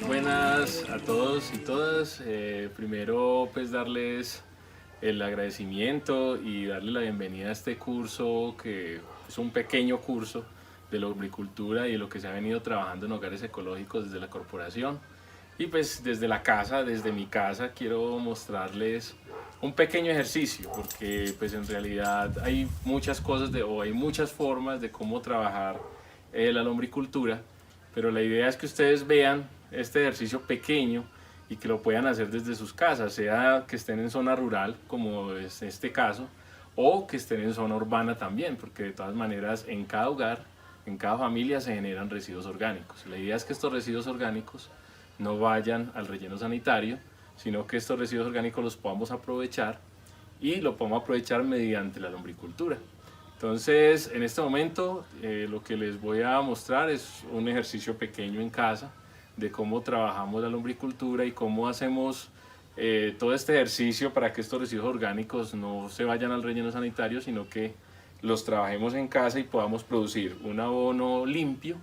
Buenas a todos y todas. Primero pues darles el agradecimiento y darle la bienvenida a este curso que es un pequeño curso de la lombricultura y de lo que se ha venido trabajando en hogares ecológicos desde la corporación. Y pues desde la casa, desde mi casa, quiero mostrarles un pequeño ejercicio, porque pues en realidad hay muchas cosas o hay muchas formas de cómo trabajar la lombricultura, pero la idea es que ustedes vean este ejercicio pequeño y que lo puedan hacer desde sus casas, sea que estén en zona rural, como es este caso, o que estén en zona urbana también, porque de todas maneras en cada hogar, en cada familia se generan residuos orgánicos. La idea es que estos residuos orgánicos no vayan al relleno sanitario, sino que estos residuos orgánicos los podamos aprovechar y lo podemos aprovechar mediante la lombricultura. Entonces, en este momento lo que les voy a mostrar es un ejercicio pequeño en casa de cómo trabajamos la lombricultura y cómo hacemos todo este ejercicio para que estos residuos orgánicos no se vayan al relleno sanitario, sino que los trabajemos en casa y podamos producir un abono limpio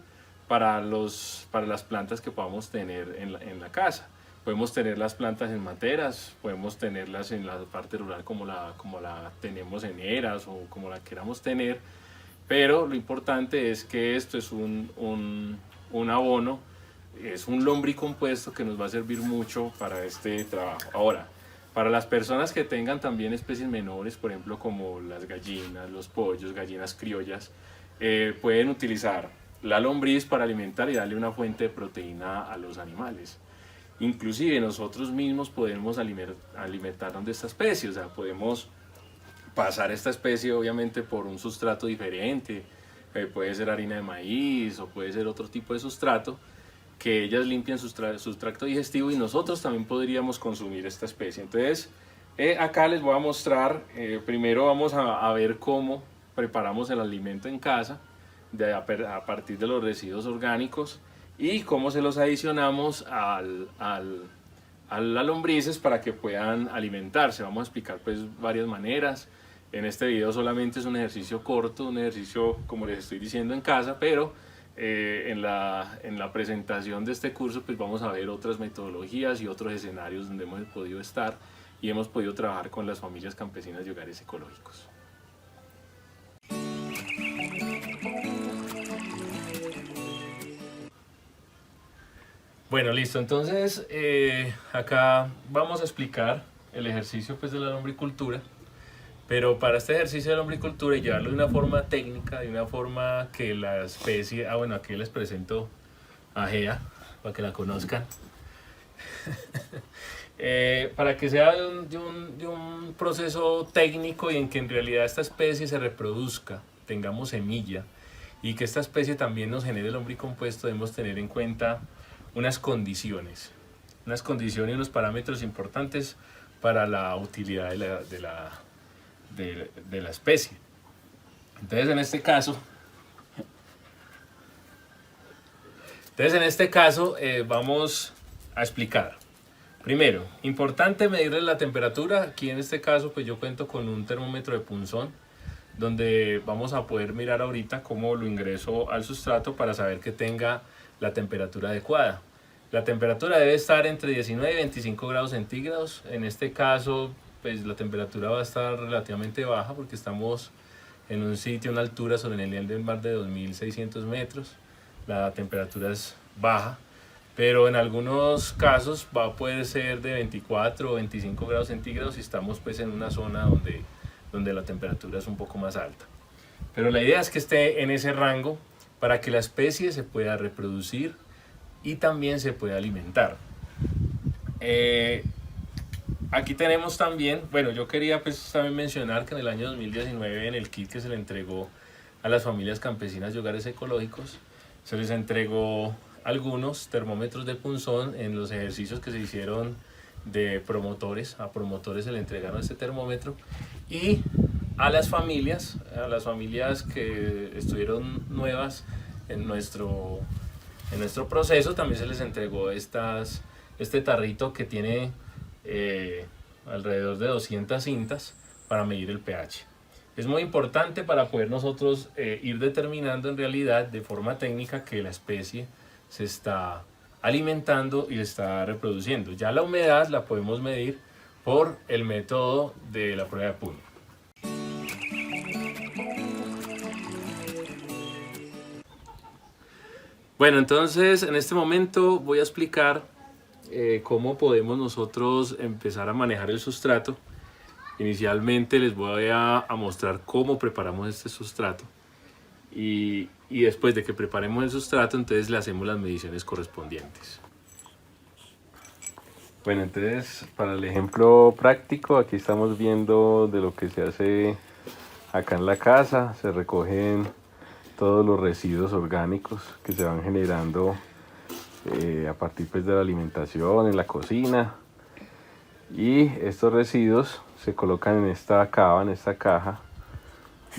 para las plantas que podamos tener en la casa. Podemos tener las plantas en materas, podemos tenerlas en la parte rural como la tenemos en eras o como la queramos tener, pero lo importante es que esto es un abono, es un lombricompuesto que nos va a servir mucho para este trabajo. Ahora, para las personas que tengan también especies menores, por ejemplo como las gallinas, los pollos, gallinas criollas, pueden utilizar la lombriz para alimentar y darle una fuente de proteína a los animales. Inclusive nosotros mismos podemos alimentarnos de esta especie, o sea, podemos pasar esta especie obviamente por un sustrato diferente, puede ser harina de maíz o puede ser otro tipo de sustrato, que ellas limpian su tracto digestivo y nosotros también podríamos consumir esta especie. Entonces, acá les voy a mostrar, primero vamos a ver cómo preparamos el alimento en casa, a partir de los residuos orgánicos y cómo se los adicionamos a las lombrices para que puedan alimentarse. Vamos a explicar pues varias maneras. En este video solamente es un ejercicio corto, un ejercicio como les estoy diciendo en casa, pero en la presentación de este curso pues vamos a ver otras metodologías y otros escenarios donde hemos podido estar y hemos podido trabajar con las familias campesinas de hogares ecológicos. Bueno, listo, entonces acá vamos a explicar el ejercicio pues de la lombricultura, pero para este ejercicio de lombricultura y llevarlo de una forma técnica, de una forma que la especie, bueno, aquí les presento a Gea, para que la conozcan, para que sea de un proceso técnico y en que en realidad esta especie se reproduzca, tengamos semilla, y que esta especie también nos genere lombricompuesto, debemos tener en cuenta unas condiciones y unos parámetros importantes para la utilidad de la especie. Entonces en este caso vamos a explicar. Primero, importante medirle la temperatura. Aquí en este caso pues yo cuento con un termómetro de punzón, donde vamos a poder mirar ahorita cómo lo ingreso al sustrato para saber que tenga la temperatura adecuada. La temperatura debe estar entre 19 y 25 grados centígrados. En este caso, pues la temperatura va a estar relativamente baja porque estamos en un sitio, una altura sobre el nivel del mar de 2.600 metros. La temperatura es baja, pero en algunos casos va a poder ser de 24 o 25 grados centígrados si estamos pues en una zona donde la temperatura es un poco más alta. Pero la idea es que esté en ese rango para que la especie se pueda reproducir y también se pueda alimentar. Aquí tenemos también, bueno, yo quería pues también mencionar que en el año 2019 en el kit que se le entregó a las familias campesinas de hogares ecológicos, se les entregó algunos termómetros de punzón en los ejercicios que se hicieron de promotores. A promotores se le entregaron este termómetro y a las familias que estuvieron nuevas en nuestro proceso también se les entregó este tarrito que tiene alrededor de 200 cintas para medir el pH. Es muy importante para poder nosotros ir determinando en realidad de forma técnica que la especie se está alimentando y se está reproduciendo. Ya la humedad la podemos medir por el método de la prueba de Punnett. Bueno, entonces en este momento voy a explicar cómo podemos nosotros empezar a manejar el sustrato. Inicialmente les voy a mostrar cómo preparamos este sustrato y después de que preparemos el sustrato, entonces le hacemos las mediciones correspondientes. Bueno, entonces para el ejemplo práctico, aquí estamos viendo de lo que se hace acá en la casa. Se recogen todos los residuos orgánicos que se van generando a partir pues, de la alimentación en la cocina, y estos residuos se colocan en esta cava, en esta caja,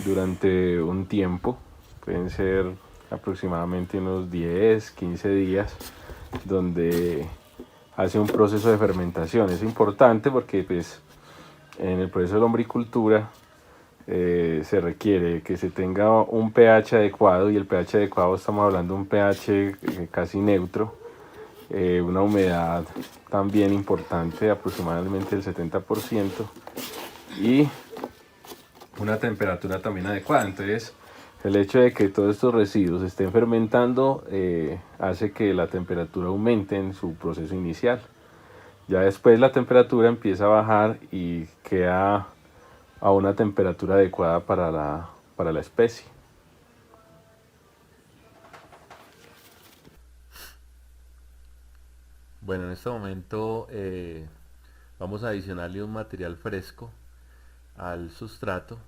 durante un tiempo. Pueden ser aproximadamente unos 10, 15 días, donde hace un proceso de fermentación. Es importante porque pues, en el proceso de lombricultura se requiere que se tenga un pH adecuado, y el pH adecuado estamos hablando de un pH casi neutro, una humedad también importante, aproximadamente el 70%, y una temperatura también adecuada. Entonces el hecho de que todos estos residuos estén fermentando hace que la temperatura aumente en su proceso inicial. Ya después la temperatura empieza a bajar y queda a una temperatura adecuada para la especie. Bueno, en este momento vamos a adicionarle un material fresco al sustrato,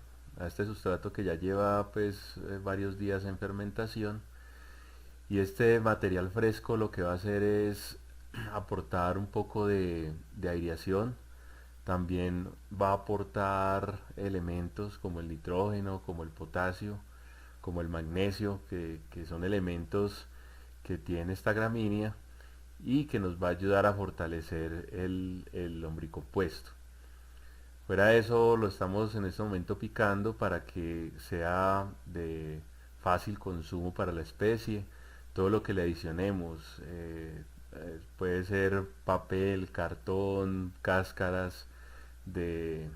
a este sustrato que ya lleva pues varios días en fermentación, y este material fresco lo que va a hacer es aportar un poco de aireación. También va a aportar elementos como el nitrógeno, como el potasio, como el magnesio, que son elementos que tiene esta gramínea y que nos va a ayudar a fortalecer el lombricompuesto. Fuera de eso, lo estamos en este momento picando para que sea de fácil consumo para la especie. Todo lo que le adicionemos, puede ser papel, cartón, cáscaras de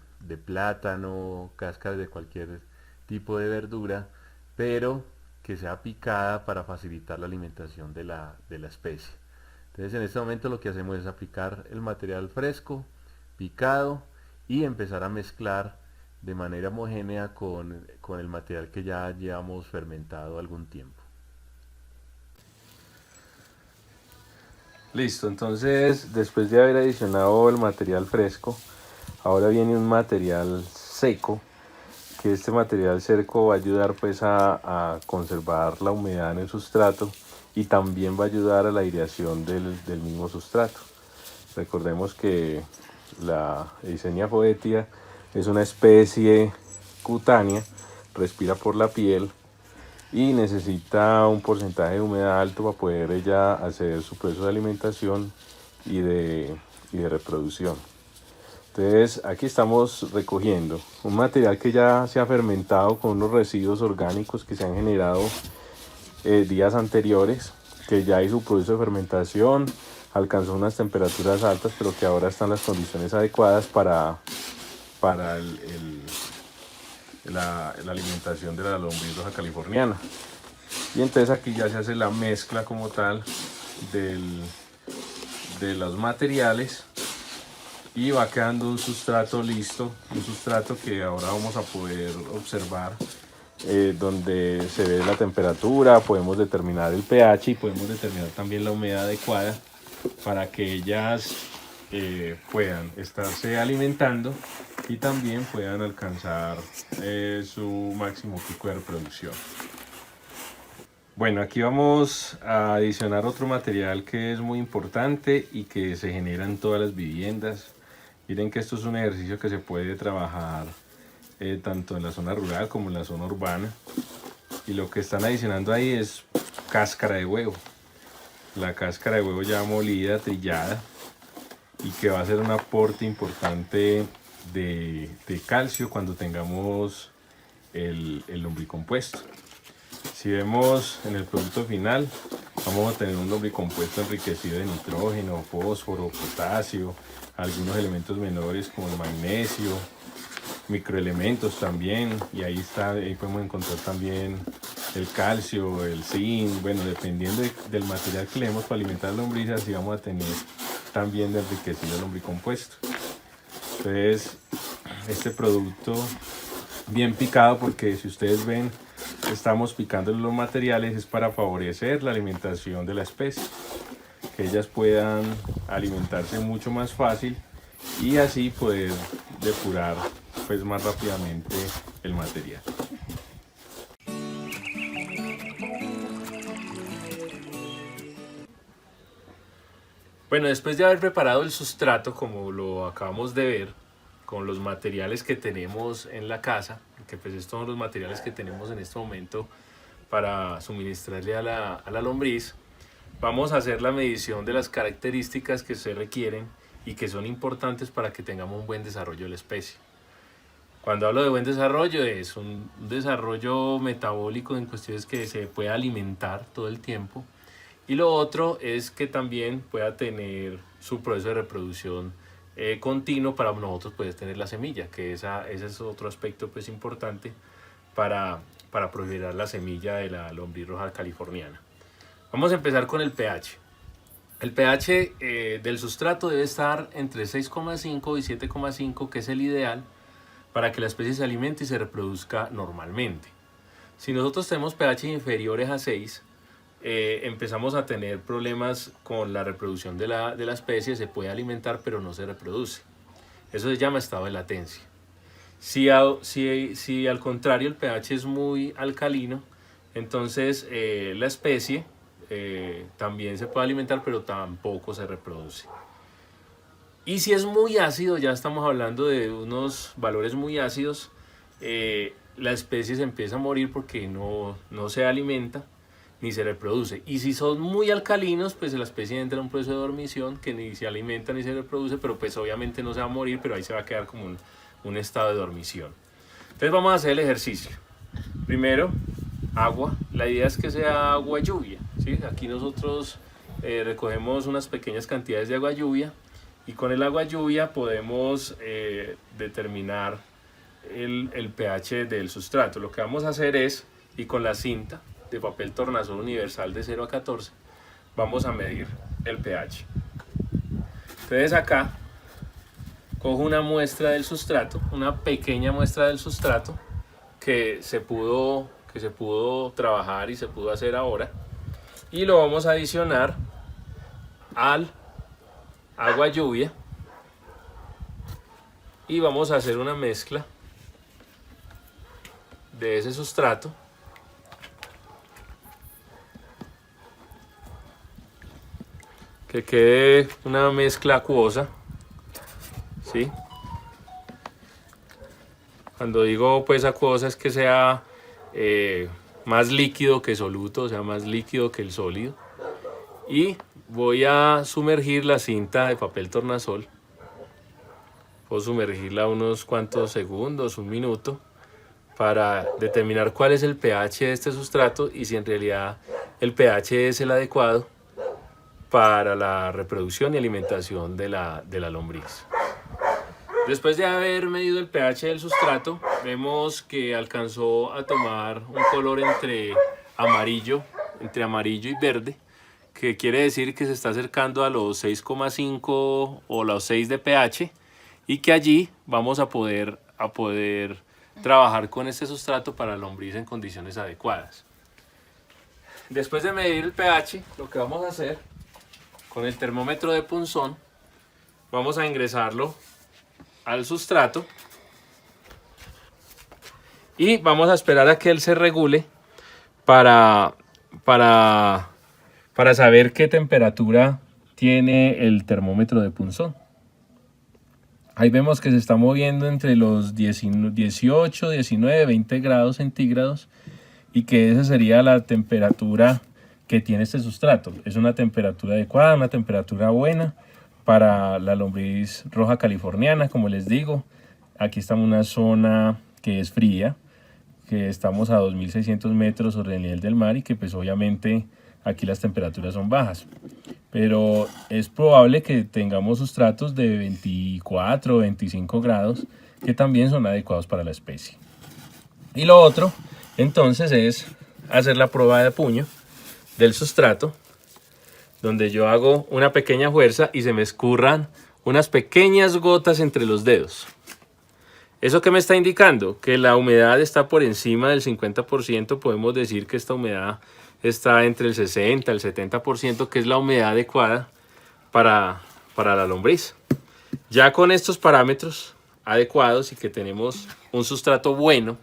plátano, cáscaras de cualquier tipo de verdura, pero que sea picada para facilitar la alimentación de la especie. Entonces en este momento lo que hacemos es aplicar el material fresco, picado, y empezar a mezclar de manera homogénea con el material que ya llevamos fermentado algún tiempo. Listo, entonces después de haber adicionado el material fresco, ahora viene un material seco, que este material seco va a ayudar pues a conservar la humedad en el sustrato, y también va a ayudar a la aireación del mismo sustrato. Recordemos que la Eisenia foetia es una especie cutánea, respira por la piel y necesita un porcentaje de humedad alto para poder ella hacer su proceso de alimentación y de reproducción. Entonces aquí estamos recogiendo un material que ya se ha fermentado con unos residuos orgánicos que se han generado días anteriores, que ya hizo su proceso de fermentación, alcanzó unas temperaturas altas, pero que ahora están las condiciones adecuadas para la alimentación de la lombriz roja californiana. Y entonces aquí ya se hace la mezcla como tal de los materiales, y va quedando un sustrato listo, un sustrato que ahora vamos a poder observar, donde se ve la temperatura, podemos determinar el pH y podemos determinar también la humedad adecuada para que ellas puedan estarse alimentando y también puedan alcanzar su máximo pico de reproducción. Bueno, aquí vamos a adicionar otro material que es muy importante y que se genera en todas las viviendas. Miren que esto es un ejercicio que se puede trabajar tanto en la zona rural como en la zona urbana, y lo que están adicionando ahí es cáscara de huevo. La cáscara de huevo ya molida, trillada, y que va a ser un aporte importante de calcio cuando tengamos el lombricompuesto. Si vemos en el producto final, Vamos a tener un lombricompuesto enriquecido de nitrógeno, fósforo, potasio, algunos elementos menores como el magnesio, microelementos también, y ahí podemos encontrar también el calcio, el zinc, bueno, dependiendo del material que le demos para alimentar las lombrices, así vamos a tener también de enriquecido el lombricompuesto. Entonces, este producto bien picado, porque si ustedes ven, estamos picando los materiales, es para favorecer la alimentación de la especie, que ellas puedan alimentarse mucho más fácil y así poder depurar pues más rápidamente el material. Bueno, después de haber preparado el sustrato, como lo acabamos de ver, con los materiales que tenemos en la casa, que pues estos son los materiales que tenemos en este momento para suministrarle a la lombriz, vamos a hacer la medición de las características que se requieren y que son importantes para que tengamos un buen desarrollo de la especie. Cuando hablo de buen desarrollo, es un desarrollo metabólico en cuestiones que se pueda alimentar todo el tiempo, y lo otro es que también pueda tener su proceso de reproducción continuo para nosotros poder tener la semilla, que ese es otro aspecto pues importante para proliferar la semilla de la lombriz roja californiana. Vamos a empezar con el pH. El pH del sustrato debe estar entre 6,5 y 7,5, que es el ideal para que la especie se alimente y se reproduzca normalmente. Si nosotros tenemos pH inferiores a 6, empezamos a tener problemas con la reproducción de la especie. Se puede alimentar pero no se reproduce. Eso se llama estado de latencia. Si al contrario el pH es muy alcalino, entonces la especie también se puede alimentar pero tampoco se reproduce. Y si es muy ácido, ya estamos hablando de unos valores muy ácidos, la especie se empieza a morir porque no se alimenta ni se reproduce. Y si son muy alcalinos, pues la especie entra en un proceso de dormición, que ni se alimenta ni se reproduce, pero pues obviamente no se va a morir, pero ahí se va a quedar como un estado de dormición. Entonces vamos a hacer el ejercicio. Primero, agua. La idea es que sea agua lluvia, ¿sí? Aquí nosotros recogemos unas pequeñas cantidades de agua lluvia, y con el agua lluvia podemos determinar el pH del sustrato. Lo que vamos a hacer es, y con la cinta de papel tornasol universal de 0 a 14, vamos a medir el pH. Entonces acá cojo una muestra del sustrato, una pequeña muestra del sustrato que se pudo trabajar y se pudo hacer ahora, y lo vamos a adicionar al agua lluvia y vamos a hacer una mezcla de ese sustrato que quede una mezcla acuosa, ¿sí? Cuando digo pues acuosa es que sea más líquido que soluto, o sea, más líquido que el sólido. Y voy a sumergir la cinta de papel tornasol. Puedo sumergirla unos cuantos segundos, un minuto, para determinar cuál es el pH de este sustrato y si en realidad el pH es el adecuado para la reproducción y alimentación de la lombriz. Después de haber medido el pH del sustrato, vemos que alcanzó a tomar un color entre amarillo y verde, que quiere decir que se está acercando a los 6,5 o los 6 de pH, y que allí vamos a poder trabajar con este sustrato para la lombriz en condiciones adecuadas. Después de medir el pH, lo que vamos a hacer con el termómetro de punzón, vamos a ingresarlo al sustrato y vamos a esperar a que él se regule para saber qué temperatura tiene el termómetro de punzón. Ahí vemos que se está moviendo entre los 18, 19, 20 grados centígrados, y que esa sería la temperatura que tiene este sustrato. Es una temperatura adecuada, una temperatura buena para la lombriz roja californiana. Como les digo, aquí estamos en una zona que es fría, que estamos a 2600 metros sobre el nivel del mar, y que pues obviamente aquí las temperaturas son bajas. Pero es probable que tengamos sustratos de 24 o 25 grados que también son adecuados para la especie. Y lo otro, entonces, es hacer la prueba de puño del sustrato, donde yo hago una pequeña fuerza y se me escurran unas pequeñas gotas entre los dedos. ¿Eso qué me está indicando? Que la humedad está por encima del 50%, podemos decir que esta humedad está entre el 60 y el 70%, que es la humedad adecuada para la lombriz. Ya con estos parámetros adecuados y que tenemos un sustrato bueno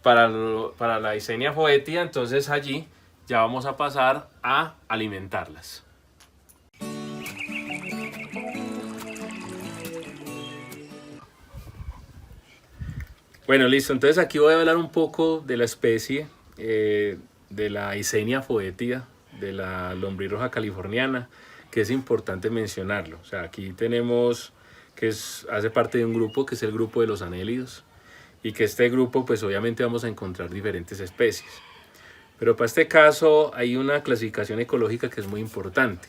para la Eisenia foetida, entonces allí ya vamos a pasar a alimentarlas. Bueno, listo, entonces aquí voy a hablar un poco de la especie de la Eisenia foetida, de la lombriz roja californiana, que es importante mencionarlo. O sea, aquí tenemos que hace parte de un grupo que es el grupo de los anélidos, y que este grupo pues obviamente vamos a encontrar diferentes especies. Pero para este caso hay una clasificación ecológica que es muy importante.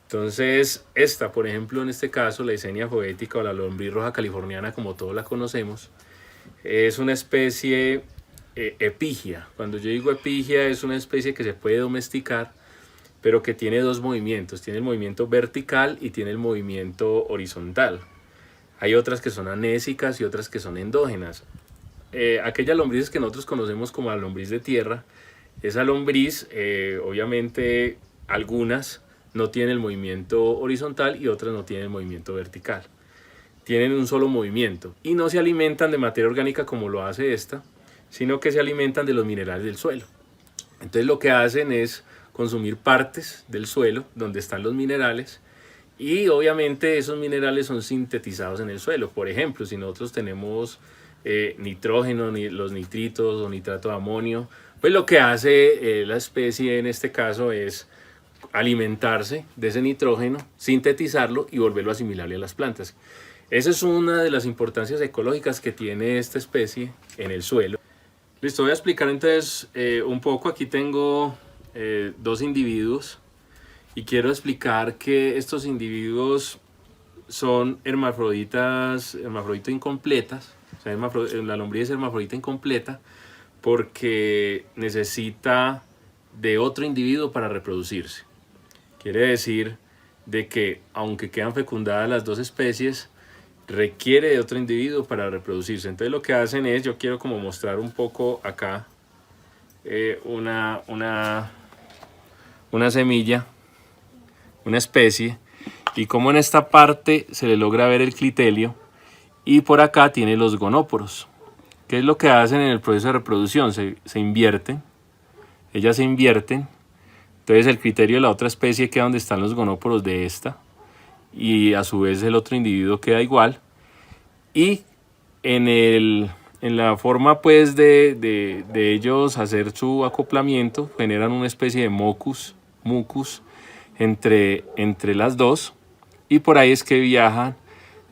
Entonces esta, por ejemplo, en este caso, la Eisenia foetica o la lombriz roja californiana, como todos la conocemos, es una especie epígea. Cuando yo digo epígea, es una especie que se puede domesticar, pero que tiene dos movimientos. Tiene el movimiento vertical y tiene el movimiento horizontal. Hay otras que son anésicas y otras que son endógenas. Aquellas lombrices que nosotros conocemos como la lombriz de tierra, esa lombriz, obviamente algunas no tienen el movimiento horizontal y otras no tienen el movimiento vertical. Tienen un solo movimiento y no se alimentan de materia orgánica como lo hace esta, sino que se alimentan de los minerales del suelo. Entonces lo que hacen es consumir partes del suelo donde están los minerales, y obviamente esos minerales son sintetizados en el suelo. Por ejemplo, si nosotros tenemos nitrógeno, los nitritos o nitrato de amonio, pues lo que hace la especie en este caso es alimentarse de ese nitrógeno, sintetizarlo y volverlo asimilable a las plantas. Esa es una de las importancias ecológicas que tiene esta especie en el suelo. Listo, voy a explicar entonces un poco. Aquí tengo dos individuos y quiero explicar que estos individuos son hermafroditas incompletas. O sea, la lombriz es hermafrodita incompleta porque necesita de otro individuo para reproducirse. Quiere decir de que aunque quedan fecundadas las dos especies, requiere de otro individuo para reproducirse. Entonces lo que hacen es, yo quiero como mostrar un poco acá una semilla, una especie, y como en esta parte se le logra ver el clitelio y por acá tiene los gonóporos. ¿Qué es lo que hacen en el proceso de reproducción? Se invierten, ellas se invierten, entonces el clitelio de la otra especie queda donde están los gonóporos de esta, y a su vez el otro individuo queda igual, y en la forma pues de ellos hacer su acoplamiento generan una especie de mucus entre las dos, y por ahí es que viajan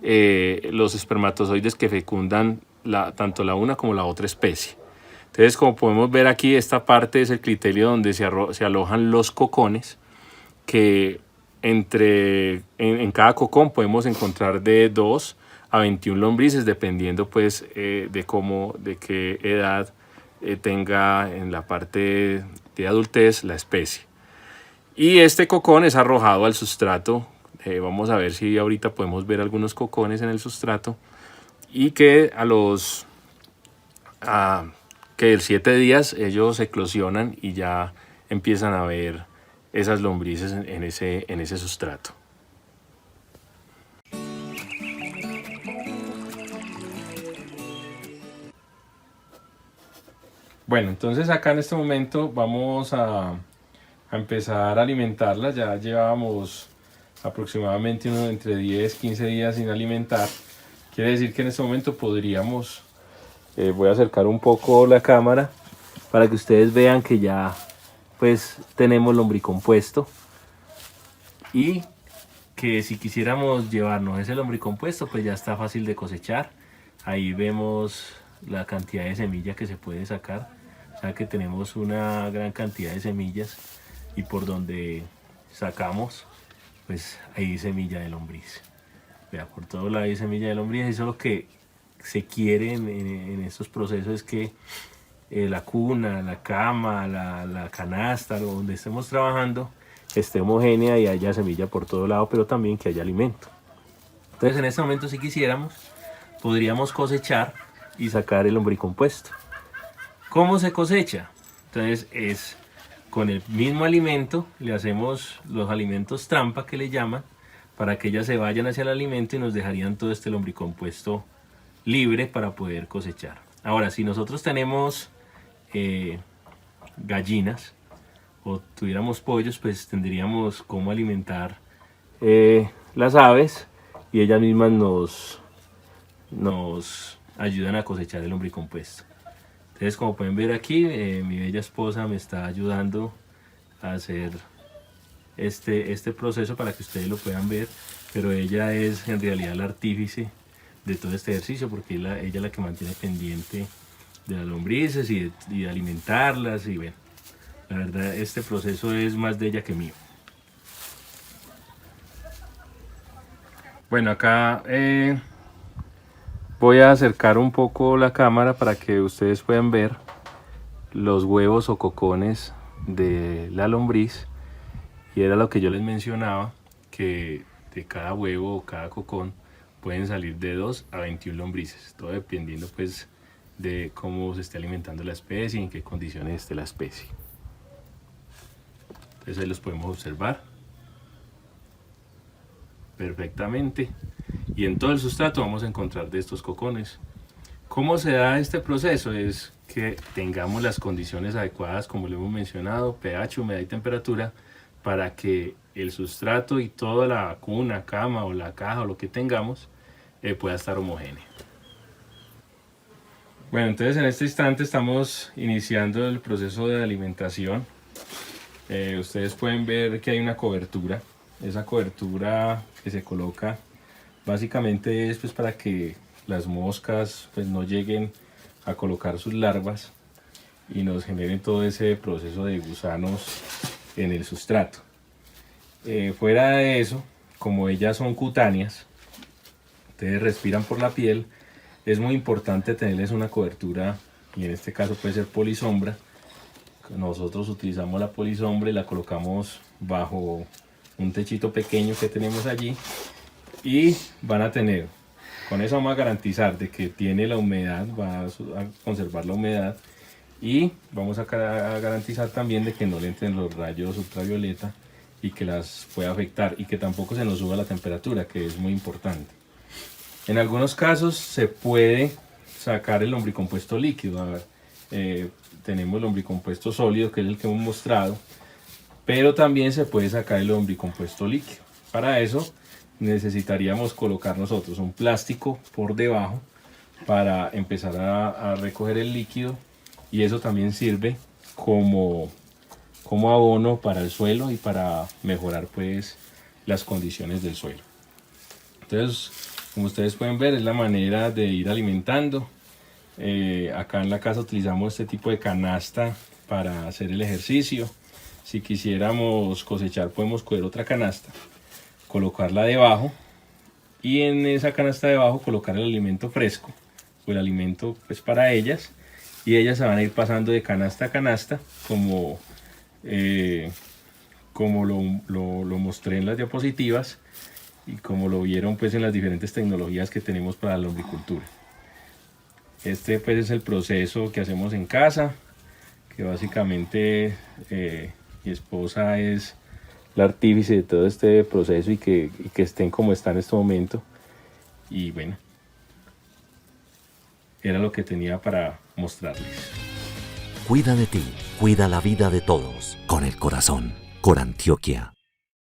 los espermatozoides que fecundan tanto la una como la otra especie. Entonces, como podemos ver aquí, esta parte es el clitelio donde se alojan los cocones, que en cada cocón podemos encontrar de 2 a 21 lombrices, dependiendo pues de qué edad tenga en la parte de adultez la especie. Y este cocón es arrojado al sustrato. Vamos a ver si ahorita podemos ver algunos cocones en el sustrato, y que que en 7 días ellos eclosionan y ya empiezan a ver esas lombrices en ese sustrato. Bueno, entonces acá en este momento vamos a empezar a alimentarlas. Ya llevábamos aproximadamente entre 10-15 días sin alimentar. Quiere decir que en este momento podríamos, voy a acercar un poco la cámara para que ustedes vean que ya pues tenemos lombricompuesto, y que si quisiéramos llevarnos ese lombricompuesto pues ya está fácil de cosechar. Ahí vemos la cantidad de semilla que se puede sacar. o sea que tenemos una gran cantidad de semillas y por donde sacamos, pues hay semilla de lombriz. Vea, por todo lado hay semilla de lombriz. Eso es lo que se quiere en estos procesos, es que la cuna, la cama, la canasta, donde estemos trabajando, esté homogénea y haya semilla por todo lado, pero también que haya alimento. Entonces en este momento, si quisiéramos, podríamos cosechar y sacar el lombricompuesto. ¿Cómo se cosecha? Entonces es con el mismo alimento, le hacemos los alimentos trampa que le llaman, para que ellas se vayan hacia el alimento y nos dejarían todo este lombricompuesto libre para poder cosechar. Ahora, si nosotros tenemos gallinas o tuviéramos pollos, pues tendríamos cómo alimentar las aves y ellas mismas nos ayudan a cosechar el lombricompuesto. Entonces, como pueden ver aquí, mi bella esposa me está ayudando a hacer este proceso para que ustedes lo puedan ver, pero ella es en realidad la artífice de todo este ejercicio, porque ella es la que mantiene pendiente de las lombrices y de alimentarlas, y bueno, la verdad este proceso es más de ella que mío. Bueno, acá voy a acercar un poco la cámara para que ustedes puedan ver los huevos o cocones de la lombriz, y era lo que yo les mencionaba, que de cada huevo o cada cocón pueden salir de 2 a 21 lombrices, todo dependiendo pues de cómo se esté alimentando la especie y en qué condiciones esté la especie. Entonces ahí los podemos observar perfectamente, y en todo el sustrato vamos a encontrar de estos cocones. ¿Cómo se da este proceso? Es que tengamos las condiciones adecuadas, como lo hemos mencionado, pH, humedad y temperatura, para que el sustrato y toda la cuna, cama o la caja o lo que tengamos pueda estar homogéneo. Bueno, entonces en este instante estamos iniciando el proceso de alimentación. Ustedes pueden ver que hay una cobertura. Esa cobertura que se coloca básicamente es pues para que las moscas pues no lleguen a colocar sus larvas y nos generen todo ese proceso de gusanos en el sustrato. Fuera de eso, como ellas son cutáneas, ustedes respiran por la piel, es muy importante tenerles una cobertura, y en este caso puede ser polisombra. Nosotros utilizamos la polisombra y la colocamos bajo un techito pequeño que tenemos allí, y van a tener, con eso vamos a garantizar de que tiene la humedad, va a conservar la humedad, y vamos a garantizar también de que no le entren los rayos ultravioleta y que las pueda afectar, y que tampoco se nos suba la temperatura, que es muy importante. En algunos casos se puede sacar el lombricompuesto líquido. A ver, tenemos el lombricompuesto sólido, que es el que hemos mostrado, pero también se puede sacar el lombricompuesto líquido. Para eso necesitaríamos colocar nosotros un plástico por debajo para empezar a recoger el líquido, y eso también sirve como abono para el suelo y para mejorar pues las condiciones del suelo. Entonces, como ustedes pueden ver, es la manera de ir alimentando. Acá en la casa utilizamos este tipo de canasta para hacer el ejercicio. Si quisiéramos cosechar, podemos coger otra canasta, colocarla debajo, y en esa canasta debajo colocar el alimento fresco o el alimento pues para ellas, y ellas se van a ir pasando de canasta a canasta como lo mostré en las diapositivas y como lo vieron pues en las diferentes tecnologías que tenemos para la lombricultura. Este pues es el proceso que hacemos en casa, que básicamente mi esposa es la artífice de todo este proceso, y que estén como están en este momento. Y bueno, era lo que tenía para mostrarles. Cuida de ti, cuida la vida de todos, con el corazón. Corantioquia.